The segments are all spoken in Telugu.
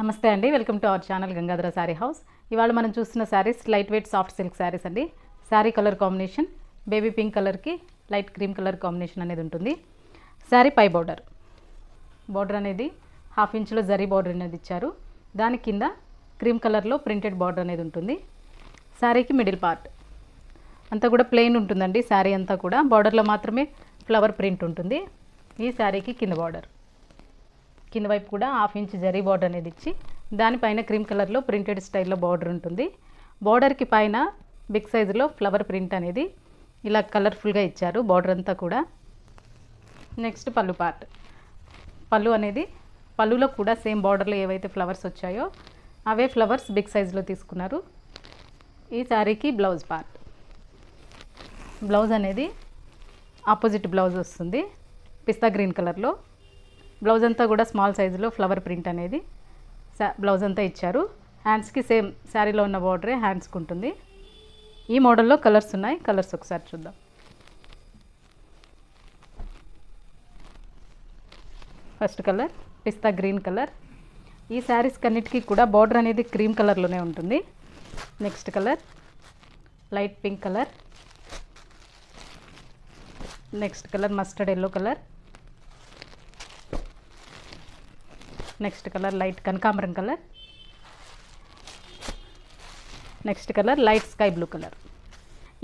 నమస్తే అండి, welcome to our channel Gangadhara sari house. ఇవాళ మనం చూస్తున్న saris light weight soft silk saris అండి. Sari colour combination baby pink కలర్కి లైట్ క్రీమ్ కలర్ కాంబినేషన్ అనేది ఉంటుంది. శారీ పై బార్డర్ అనేది 1/2 ఇంచులో జరీ బార్డర్ అనేది ఇచ్చారు. దాని కింద క్రీమ్ కలర్లో ప్రింటెడ్ బార్డర్ అనేది ఉంటుంది. శారీకి మిడిల్ పార్ట్ అంతా కూడా ప్లెయిన్ ఉంటుందండి. శారీ అంతా కూడా బార్డర్లో మాత్రమే ఫ్లవర్ ప్రింట్ ఉంటుంది. ఈ శారీకి కింద వైపు కూడా 1/2 ఇంచ్ జరీ బార్డర్ అనేది ఇచ్చి దానిపైన క్రీమ్ కలర్లో ప్రింటెడ్ స్టైల్లో బార్డర్ ఉంటుంది. బార్డర్కి పైన బిగ్ సైజులో ఫ్లవర్ ప్రింట్ అనేది ఇలా కలర్ఫుల్గా ఇచ్చారు బార్డర్ అంతా కూడా. నెక్స్ట్ పళ్ళు పార్ట్. పళ్ళులో కూడా సేమ్ బార్డర్లో ఏవైతే ఫ్లవర్స్ వచ్చాయో అవే ఫ్లవర్స్ బిగ్ సైజులో తీసుకున్నారు. ఈ శారీకి బ్లౌజ్ అనేది ఆపోజిట్ బ్లౌజ్ వస్తుంది పిస్తా గ్రీన్ కలర్లో. బ్లౌజ్ అంతా కూడా స్మాల్ సైజులో ఫ్లవర్ ప్రింట్ అనేది బ్లౌజ్ అంతా ఇచ్చారు. హ్యాండ్స్కి సేమ్ శారీలో ఉన్న బార్డరే హ్యాండ్స్కి ఉంటుంది. ఈ మోడల్లో కలర్స్ ఉన్నాయి. కలర్స్ ఒకసారి చూద్దాం. First colour pista green colour. ఈ శారీస్ కన్నిటికీ కూడా బార్డర్ అనేది క్రీమ్ కలర్లోనే ఉంటుంది. Next colour light pink colour. Next colour mustard yellow colour. Next colour light కనకాంబరం colour. Next colour light sky blue colour.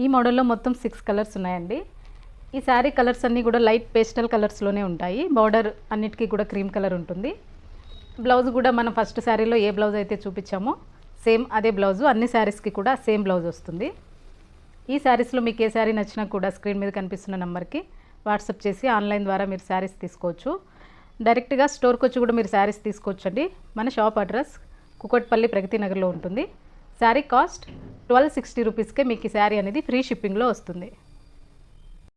ఈ మోడల్లో మొత్తం 6 కలర్స్ ఉన్నాయండి. ఈ శారీ కలర్స్ అన్నీ కూడా లైట్ పేస్టల్ కలర్స్లోనే ఉంటాయి. బార్డర్ అన్నిటికీ కూడా క్రీమ్ కలర్ ఉంటుంది. బ్లౌజ్ కూడా మనం ఫస్ట్ శారీలో ఏ బ్లౌజ్ అయితే చూపించామో సేమ్ అదే బ్లౌజు అన్ని శారీస్కి కూడా సేమ్ బ్లౌజ్ వస్తుంది. ఈ శారీస్లో మీకు ఏ శారీ నచ్చినా కూడా స్క్రీన్ మీద కనిపిస్తున్న నెంబర్కి వాట్సాప్ చేసి ఆన్లైన్ ద్వారా మీరు శారీస్ తీసుకోవచ్చు. డైరెక్ట్గా స్టోర్కి వచ్చి కూడా మీరు శారీస్ తీసుకోవచ్చు అండి. మన షాప్ అడ్రస్ కుకట్పల్లి ప్రగతి నగర్లో ఉంటుంది. శారీ కాస్ట్ 1260 రూపీస్కే మీకు ఈ శారీ అనేది ఫ్రీ షిప్పింగ్లో వస్తుంది.